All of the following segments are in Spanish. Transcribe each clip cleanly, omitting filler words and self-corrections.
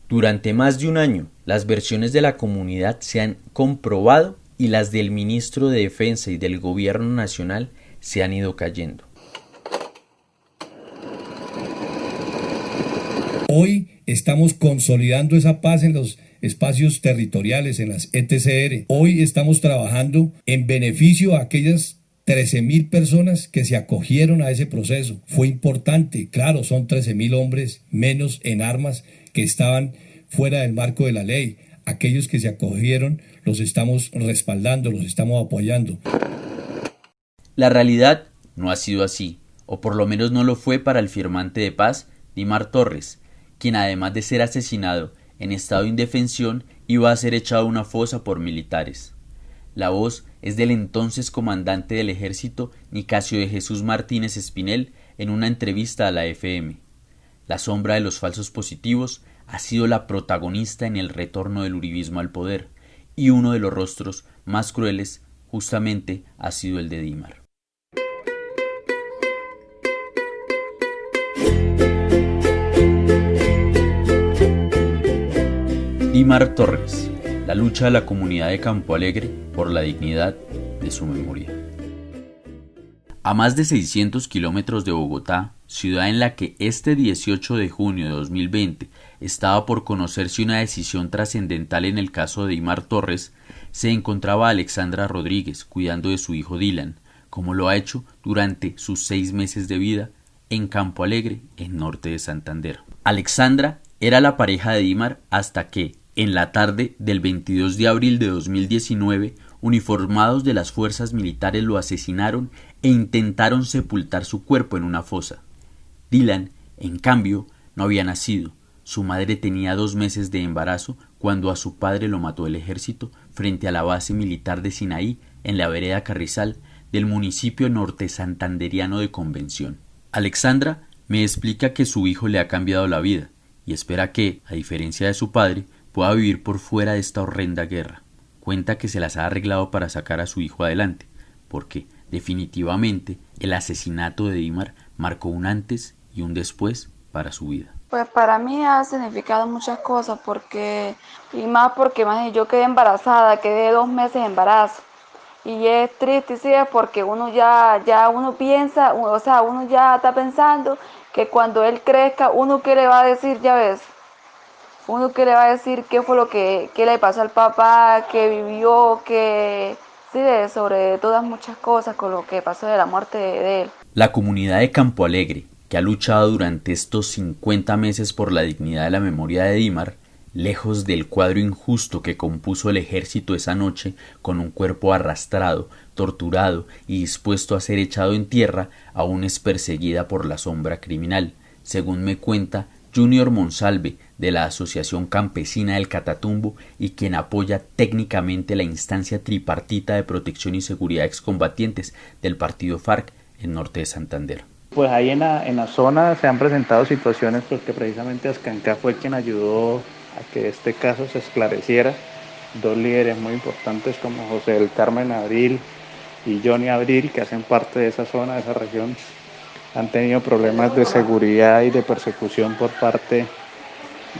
Durante más de un año, las versiones de la comunidad se han comprobado y las del ministro de Defensa y del Gobierno Nacional se han ido cayendo. Hoy estamos consolidando esa paz en los espacios territoriales, en las ETCR. Hoy estamos trabajando en beneficio a aquellas 13.000 personas que se acogieron a ese proceso. Fue importante, claro, son 13.000 hombres menos en armas que estaban fuera del marco de la ley. Aquellos que se acogieron los estamos respaldando, los estamos apoyando. La realidad no ha sido así, o por lo menos no lo fue para el firmante de paz, Dimar Torres, quien además de ser asesinado en estado de indefensión, iba a ser echado a una fosa por militares. La voz es del entonces comandante del ejército Nicasio de Jesús Martínez Espinel en una entrevista a la FM. La sombra de los falsos positivos ha sido la protagonista en el retorno del uribismo al poder, y uno de los rostros más crueles justamente ha sido el de Dimar. Dimar Torres, la lucha de la comunidad de Campo Alegre por la dignidad de su memoria. A más de 600 kilómetros de Bogotá, ciudad en la que este 18 de junio de 2020 estaba por conocerse una decisión trascendental en el caso de Dimar Torres, se encontraba Alexandra Rodríguez cuidando de su hijo Dylan, como lo ha hecho durante sus 6 meses de vida en Campo Alegre, en norte de Santander. Alexandra era la pareja de Dimar hasta que, en la tarde del 22 de abril de 2019, uniformados de las fuerzas militares lo asesinaron e intentaron sepultar su cuerpo en una fosa. Dylan, en cambio, no había nacido. Su madre tenía 2 meses de embarazo cuando a su padre lo mató el ejército frente a la base militar de Sinaí, en la vereda Carrizal del municipio norte santanderiano de Convención. Alexandra me explica que su hijo le ha cambiado la vida y espera que, a diferencia de su padre, pueda vivir por fuera de esta horrenda guerra. Cuenta que se las ha arreglado para sacar a su hijo adelante, porque, definitivamente, el asesinato de Dimar marcó un antes y un después para su vida. Pues para mí ha significado muchas cosas, porque yo quedé embarazada, quedé 2 meses de embarazo. Y es triste, sí, porque uno ya uno piensa, uno ya está pensando que cuando él crezca, uno qué le va a decir, ya ves. Uno que le va a decir qué fue lo que le pasó al papá, que vivió, sobre todas muchas cosas con lo que pasó de la muerte de él. La comunidad de Campo Alegre, que ha luchado durante estos 50 meses por la dignidad de la memoria de Dimar, lejos del cuadro injusto que compuso el ejército esa noche, con un cuerpo arrastrado, torturado y dispuesto a ser echado en tierra, aún es perseguida por la sombra criminal, según me cuenta Junior Monsalve, de la Asociación Campesina del Catatumbo y quien apoya técnicamente la instancia tripartita de protección y seguridad de excombatientes del partido FARC en norte de Santander. Pues ahí en la zona se han presentado situaciones porque precisamente Ascanca fue quien ayudó a que este caso se esclareciera. 2 líderes muy importantes como José del Carmen Abril y Johnny Abril, que hacen parte de esa zona, de esa región, han tenido problemas de seguridad y de persecución por parte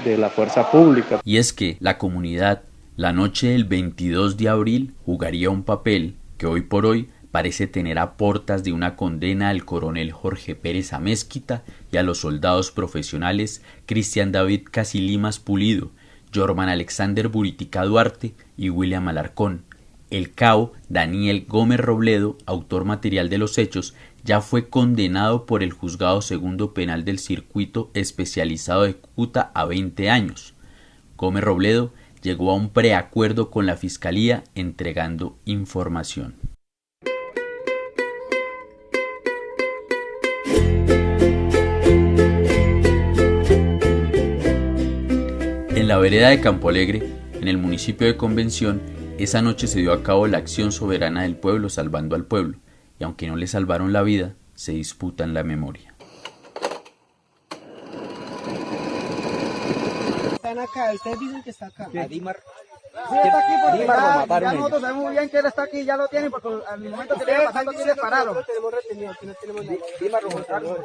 de la fuerza pública. Y es que la comunidad, la noche del 22 de abril, jugaría un papel que hoy por hoy parece tener a portas de una condena al coronel Jorge Pérez Amézquita y a los soldados profesionales Cristian David Casilimas Pulido, Jorman Alexander Buritica Duarte y William Alarcón. El cabo Daniel Gómez Robledo, autor material de los hechos, ya fue condenado por el Juzgado Segundo Penal del Circuito Especializado de Cúcuta a 20 años. Gómez Robledo llegó a un preacuerdo con la Fiscalía entregando información. En la vereda de Campo Alegre, en el municipio de Convención, esa noche se dio a cabo la acción soberana del pueblo salvando al pueblo, y aunque no le salvaron la vida, se disputan la memoria. Están acá, ustedes dicen que está acá. ¿A Dimar? Sí, está aquí porque Dimar lo mataron ya nosotros sabemos muy bien que él está aquí, ya lo tienen, porque al momento que le iba pasando aquí le pararon. Tenemos retenido, aquí no tenemos nada. Dimar lo mataron.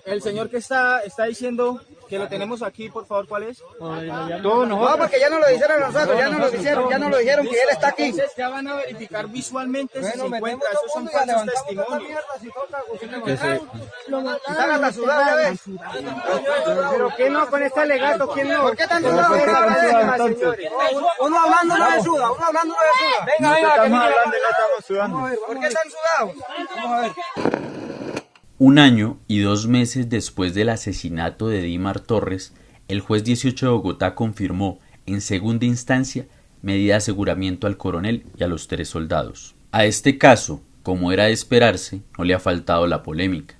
El señor que está diciendo Que lo tenemos aquí, por favor, ¿cuál es? No, porque ya no lo dijeron a nosotros, ya no lo dijeron que él está aquí. Entonces ya van a verificar visualmente si se encuentra, esos son falsos testimonios. Están hasta sudados, ya ves. Pero ¿quién no con este alegato? ¿Quién no? ¿Por qué están sudados? Uno hablando no le suda, uno hablando no le suda. Venga, venga, que no estamos sudando. ¿Por qué están sudados? Vamos a ver. 1 año y 2 meses después del asesinato de Dimar Torres, el juez 18 de Bogotá confirmó, en segunda instancia, medida de aseguramiento al coronel y a los 3 soldados. A este caso, como era de esperarse, no le ha faltado la polémica.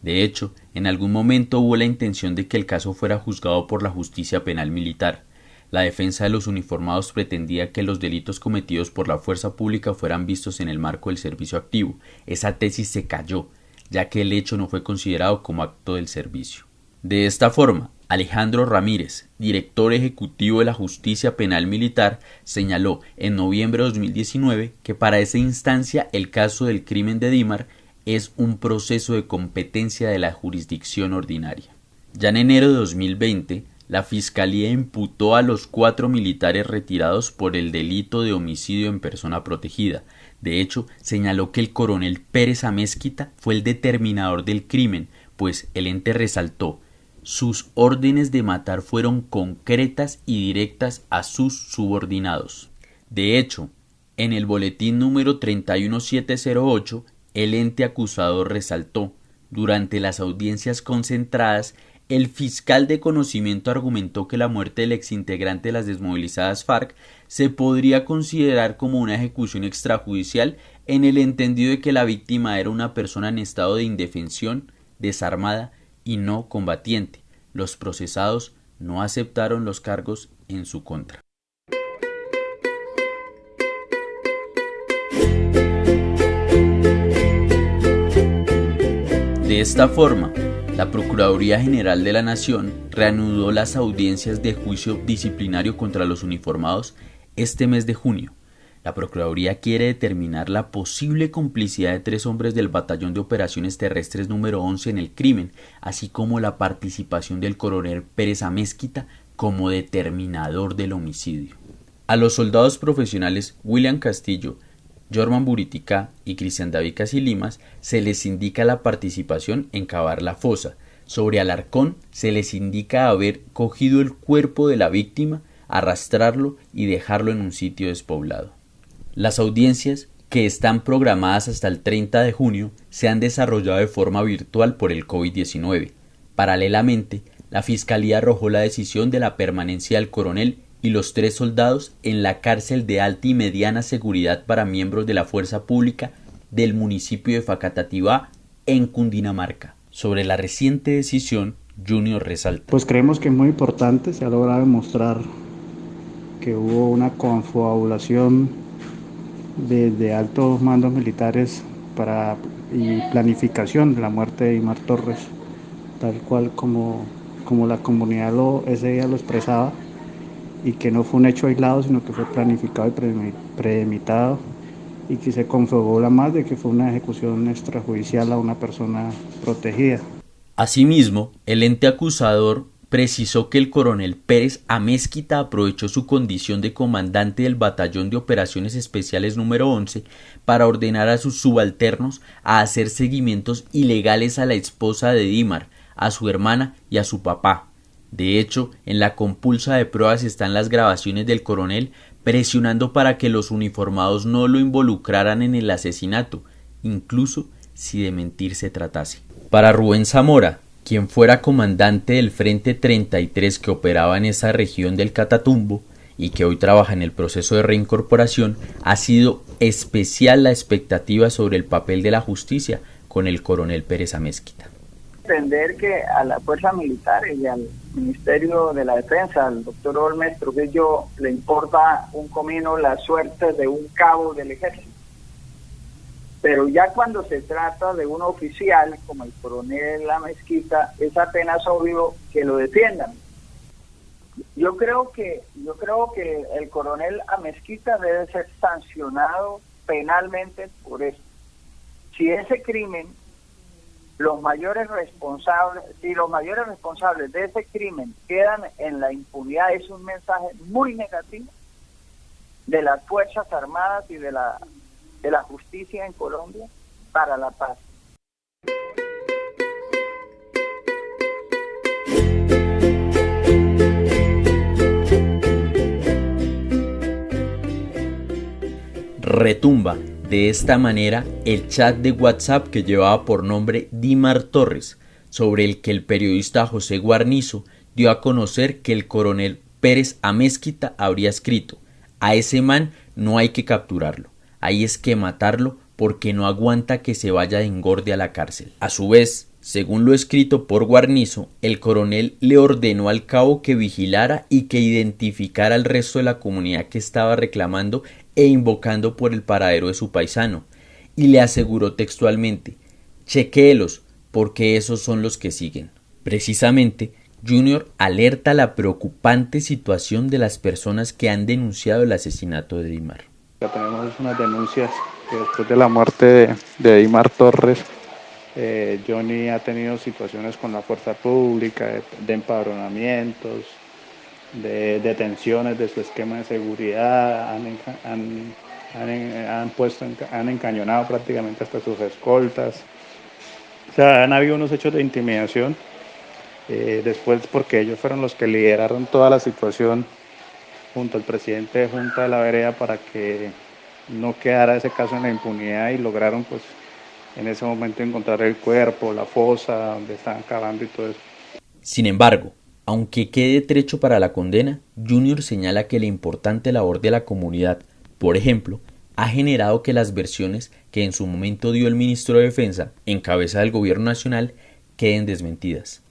De hecho, en algún momento hubo la intención de que el caso fuera juzgado por la justicia penal militar. La defensa de los uniformados pretendía que los delitos cometidos por la fuerza pública fueran vistos en el marco del servicio activo. Esa tesis se cayó, ya que el hecho no fue considerado como acto del servicio. De esta forma, Alejandro Ramírez, director ejecutivo de la Justicia Penal Militar, señaló en noviembre de 2019 que para esa instancia el caso del crimen de Dimar es un proceso de competencia de la jurisdicción ordinaria. Ya en enero de 2020, la Fiscalía imputó a los 4 militares retirados por el delito de homicidio en persona protegida. De hecho, señaló que el coronel Pérez Amézquita fue el determinador del crimen, pues el ente resaltó: sus órdenes de matar fueron concretas y directas a sus subordinados. De hecho, en el boletín número 31708, el ente acusador resaltó: durante las audiencias concentradas, el fiscal de conocimiento argumentó que la muerte del exintegrante de las desmovilizadas FARC se podría considerar como una ejecución extrajudicial en el entendido de que la víctima era una persona en estado de indefensión, desarmada y no combatiente. Los procesados no aceptaron los cargos en su contra. De esta forma, la Procuraduría General de la Nación reanudó las audiencias de juicio disciplinario contra los uniformados este mes de junio. La Procuraduría quiere determinar la posible complicidad de 3 hombres del Batallón de Operaciones Terrestres número 11 en el crimen, así como la participación del coronel Pérez Amézquita como determinador del homicidio. A los soldados profesionales William Castillo, Jorman Buritica y Cristian David Casilimas se les indica la participación en cavar la fosa. Sobre Alarcón se les indica haber cogido el cuerpo de la víctima, arrastrarlo y dejarlo en un sitio despoblado. Las audiencias, que están programadas hasta el 30 de junio, se han desarrollado de forma virtual por el COVID-19. Paralelamente, la Fiscalía arrojó la decisión de la permanencia del coronel y los 3 soldados en la cárcel de alta y mediana seguridad para miembros de la fuerza pública del municipio de Facatativá, en Cundinamarca. Sobre la reciente decisión, Junior resalta: Pues creemos que es muy importante, se ha logrado demostrar que hubo una confabulación de altos mandos militares y planificación de la muerte de Dimar Torres, tal cual como la comunidad ese día lo expresaba, y que no fue un hecho aislado, sino que fue planificado y premeditado, y que se confabula más de que fue una ejecución extrajudicial a una persona protegida. Asimismo, el ente acusador precisó que el coronel Pérez Amézquita aprovechó su condición de comandante del Batallón de Operaciones Especiales número 11 para ordenar a sus subalternos a hacer seguimientos ilegales a la esposa de Dimar, a su hermana y a su papá. De hecho, en la compulsa de pruebas están las grabaciones del coronel presionando para que los uniformados no lo involucraran en el asesinato, incluso si de mentir se tratase. Para Rubén Zamora, quien fuera comandante del Frente 33 que operaba en esa región del Catatumbo y que hoy trabaja en el proceso de reincorporación, ha sido especial la expectativa sobre el papel de la justicia con el coronel Pérez Amézquita. Entender que a la fuerza militar y al Ministerio de la Defensa, al doctor Olmes Trujillo, le importa un comino la suerte de un cabo del ejército. Pero ya cuando se trata de un oficial como el coronel Amézquita, es apenas obvio que lo defiendan. Yo creo que el coronel Amézquita debe ser sancionado penalmente por esto. Si ese crimen los mayores responsables, si los mayores responsables de ese crimen quedan en la impunidad, es un mensaje muy negativo de las Fuerzas Armadas y de la justicia en Colombia para la paz. Retumba de esta manera el chat de WhatsApp que llevaba por nombre Dimar Torres, sobre el que el periodista José Guarnizo dio a conocer que el coronel Pérez Amézquita habría escrito: a ese man no hay que capturarlo, hay es que matarlo porque no aguanta que se vaya de engorde a la cárcel. A su vez, según lo escrito por Guarnizo, el coronel le ordenó al cabo que vigilara y que identificara al resto de la comunidad que estaba reclamando e invocando por el paradero de su paisano, y le aseguró textualmente: chequéelos, porque esos son los que siguen. Precisamente, Junior alerta la preocupante situación de las personas que han denunciado el asesinato de Dimar. Ya tenemos unas denuncias que después de la muerte de Dimar Torres, Johnny ha tenido situaciones con la fuerza pública, de empadronamientos, de detenciones de su esquema de seguridad, han encañonado prácticamente hasta sus escoltas. O sea, han habido unos hechos de intimidación, después porque ellos fueron los que lideraron toda la situación junto al presidente de Junta de la Vereda para que no quedara ese caso en la impunidad, y lograron pues en ese momento encontrar el cuerpo, la fosa donde estaban cavando y todo eso. Sin embargo, aunque quede trecho para la condena, Junior señala que la importante labor de la comunidad, por ejemplo, ha generado que las versiones que en su momento dio el ministro de Defensa, en cabeza del gobierno nacional, queden desmentidas.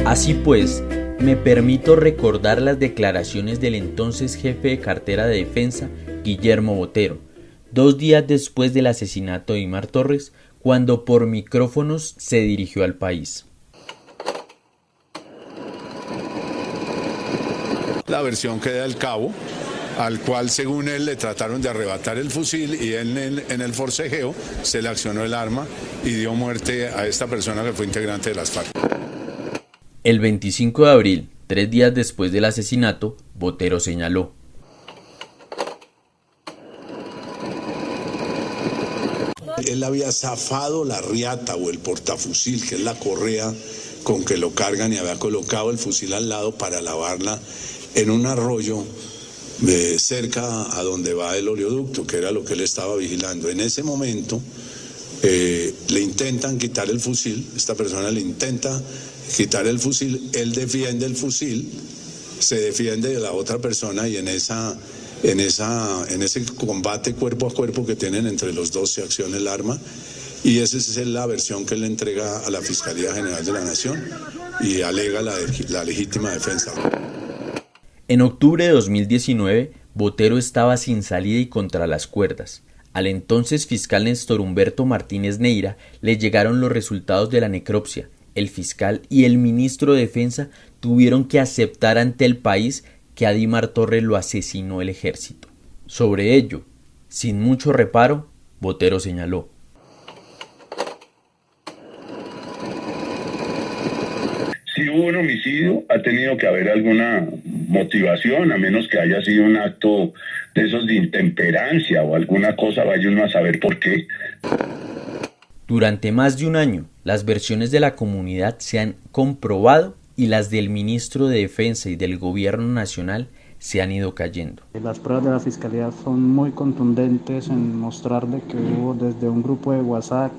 Así pues, me permito recordar las declaraciones del entonces jefe de cartera de Defensa, Guillermo Botero, 2 días después del asesinato de Dimar Torres, cuando por micrófonos se dirigió al país. La versión que da el cabo, al cual según él le trataron de arrebatar el fusil, y él en el forcejeo se le accionó el arma y dio muerte a esta persona que fue integrante de las FARC. El 25 de abril, 3 días después del asesinato, Botero señaló: él había zafado la riata o el portafusil, que es la correa con que lo cargan, y había colocado el fusil al lado para lavarla en un arroyo cerca a donde va el oleoducto, que era lo que él estaba vigilando. En ese momento le intentan quitar el fusil, esta persona le intenta quitar el fusil, él defiende el fusil, se defiende de la otra persona, y en ese combate cuerpo a cuerpo que tienen entre los dos se acciona el arma, y esa es la versión que él entrega a la Fiscalía General de la Nación y alega la legítima defensa. En octubre de 2019, Botero estaba sin salida y contra las cuerdas. Al entonces fiscal Néstor Humberto Martínez Neira le llegaron los resultados de la necropsia. El fiscal y el ministro de Defensa tuvieron que aceptar ante el país que a Dimar Torres lo asesinó el ejército. Sobre ello, sin mucho reparo, Botero señaló: si hubo un homicidio, ha tenido que haber alguna motivación, a menos que haya sido un acto de esos de intemperancia o alguna cosa, vaya uno a saber por qué. Durante más de un año, las versiones de la comunidad se han comprobado y las del ministro de Defensa y del gobierno nacional se han ido cayendo. Las pruebas de la Fiscalía son muy contundentes en mostrar de que hubo desde un grupo de WhatsApp,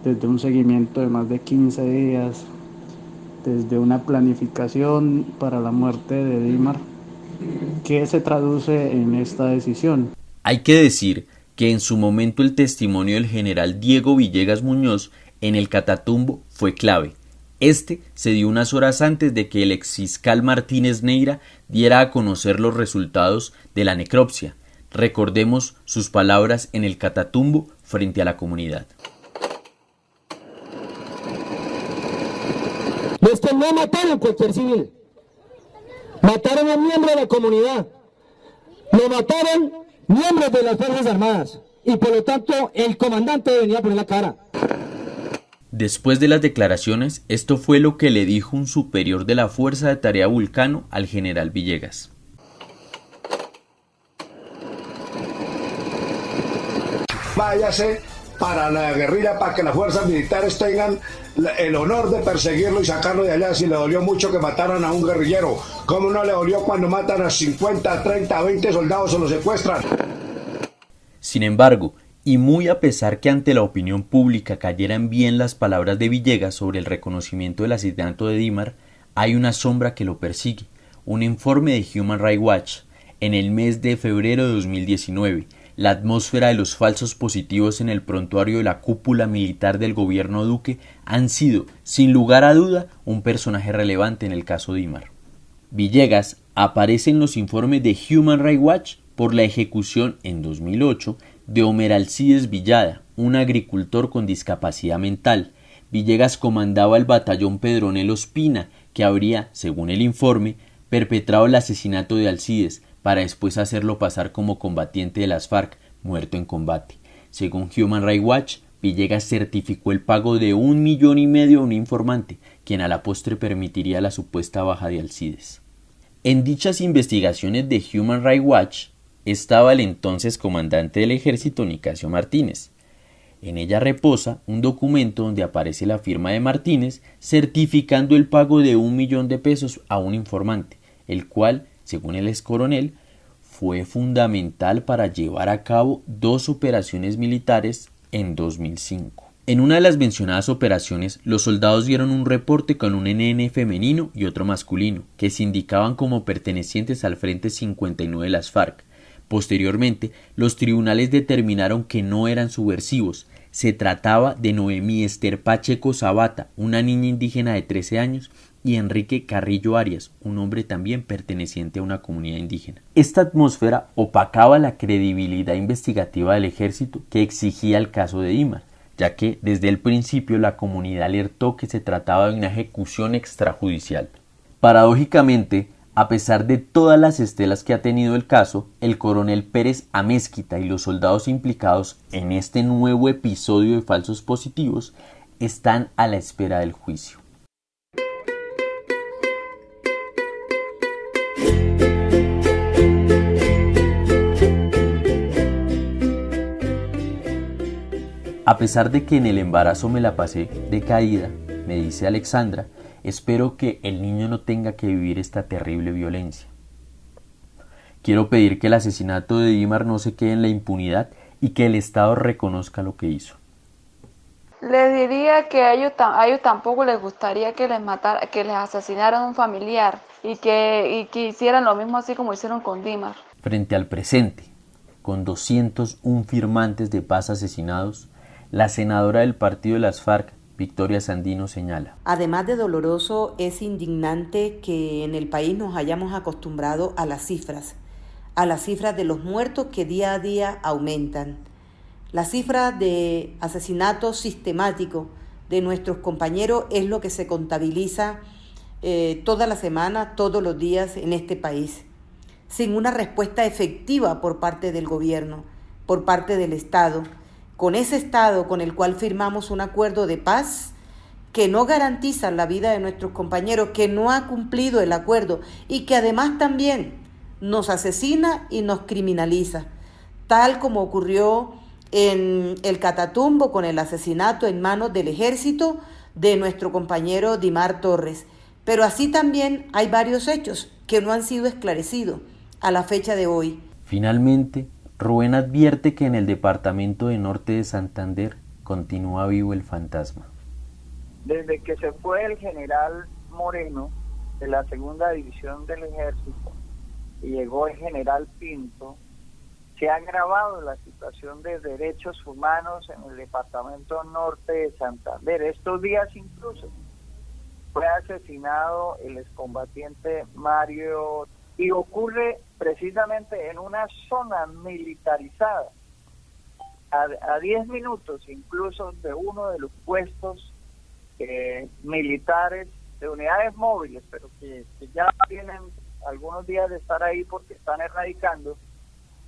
desde un seguimiento de más de 15 días, desde una planificación para la muerte de Dimar, que se traduce en esta decisión. Hay que decir que en su momento el testimonio del general Diego Villegas Muñoz en el Catatumbo fue clave. Este se dio unas horas antes de que el exfiscal Martínez Neira diera a conocer los resultados de la necropsia. Recordemos sus palabras en el Catatumbo frente a la comunidad. Los que no mataron cualquier civil, mataron a un miembro de la comunidad, Lo mataron miembros de las Fuerzas Armadas y por lo tanto el comandante venía a poner la cara. Después de las declaraciones, esto fue lo que le dijo un superior de la Fuerza de Tarea Vulcano al general Villegas. Váyase para la guerrilla, para que las fuerzas militares tengan el honor de perseguirlo y sacarlo de allá. Si le dolió mucho que mataran a un guerrillero, ¿cómo no le dolió cuando matan a 50, 30, 20 soldados o los secuestran? Sin embargo, y muy a pesar que ante la opinión pública cayeran bien las palabras de Villegas sobre el reconocimiento del asesinato de Dímar, hay una sombra que lo persigue, un informe de Human Rights Watch. En el mes de febrero de 2019, la atmósfera de los falsos positivos en el prontuario de la cúpula militar del gobierno Duque han sido, sin lugar a duda, un personaje relevante en el caso Dímar. Villegas aparece en los informes de Human Rights Watch por la ejecución en 2008 de Homer Alcides Villada, un agricultor con discapacidad mental. Villegas comandaba el batallón Pedronel Ospina, que habría, según el informe, perpetrado el asesinato de Alcides, para después hacerlo pasar como combatiente de las FARC, muerto en combate. Según Human Rights Watch, Villegas certificó el pago de $1,5 millones a un informante, quien a la postre permitiría la supuesta baja de Alcides. En dichas investigaciones de Human Rights Watch estaba el entonces comandante del ejército Nicasio Martínez. En ella reposa un documento donde aparece la firma de Martínez certificando el pago de $1 millón a un informante, el cual, según el excoronel, fue fundamental para llevar a cabo 2 operaciones militares en 2005. En una de las mencionadas operaciones, los soldados dieron un reporte con un NN femenino y otro masculino, que se indicaban como pertenecientes al Frente 59 de las FARC. Posteriormente, los tribunales determinaron que no eran subversivos. Se trataba de Noemí Esther Pacheco Zabata, una niña indígena de 13 años, y Enrique Carrillo Arias, un hombre también perteneciente a una comunidad indígena. Esta atmósfera opacaba la credibilidad investigativa del ejército que exigía el caso de Dímar, ya que desde el principio la comunidad alertó que se trataba de una ejecución extrajudicial. Paradójicamente, a pesar de todas las estelas que ha tenido el caso, el coronel Pérez Amézquita y los soldados implicados en este nuevo episodio de falsos positivos están a la espera del juicio. A pesar de que en el embarazo me la pasé decaída, me dice Alexandra, espero que el niño no tenga que vivir esta terrible violencia. Quiero pedir que el asesinato de Dímar no se quede en la impunidad y que el Estado reconozca lo que hizo. Les diría que a ellos tampoco les gustaría que les asesinaran a un familiar y que hicieran lo mismo así como hicieron con Dímar. Frente al presente, con 201 firmantes de paz asesinados, la senadora del partido de las FARC, Victoria Sandino, señala: además de doloroso, es indignante que en el país nos hayamos acostumbrado a las cifras de los muertos que día a día aumentan. La cifra de asesinatos sistemáticos de nuestros compañeros es lo que se contabiliza toda la semana, todos los días en este país, sin una respuesta efectiva por parte del gobierno, por parte del Estado, con ese Estado con el cual firmamos un acuerdo de paz que no garantiza la vida de nuestros compañeros, que no ha cumplido el acuerdo y que además también nos asesina y nos criminaliza, tal como ocurrió en el Catatumbo con el asesinato en manos del ejército de nuestro compañero Dímar Torres. Pero así también hay varios hechos que no han sido esclarecidos a la fecha de hoy. Finalmente, Rubén advierte que en el departamento de Norte de Santander continúa vivo el fantasma. Desde que se fue el general Moreno de la segunda división del ejército y llegó el general Pinto, se ha agravado la situación de derechos humanos en el departamento Norte de Santander. Estos días incluso fue asesinado el excombatiente Mario, y ocurre precisamente en una zona militarizada, a 10 minutos incluso de uno de los puestos militares de unidades móviles, pero que ya tienen algunos días de estar ahí porque están erradicando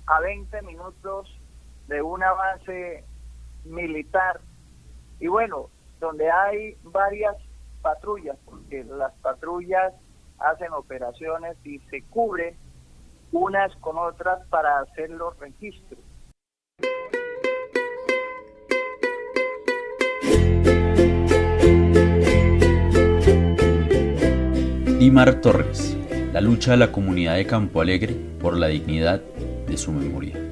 a 20 minutos de una base militar, y bueno, donde hay varias patrullas, porque las patrullas hacen operaciones y se cubren unas con otras para hacer los registros. Dimar Torres, la lucha de la comunidad de Campo Alegre por la dignidad de su memoria.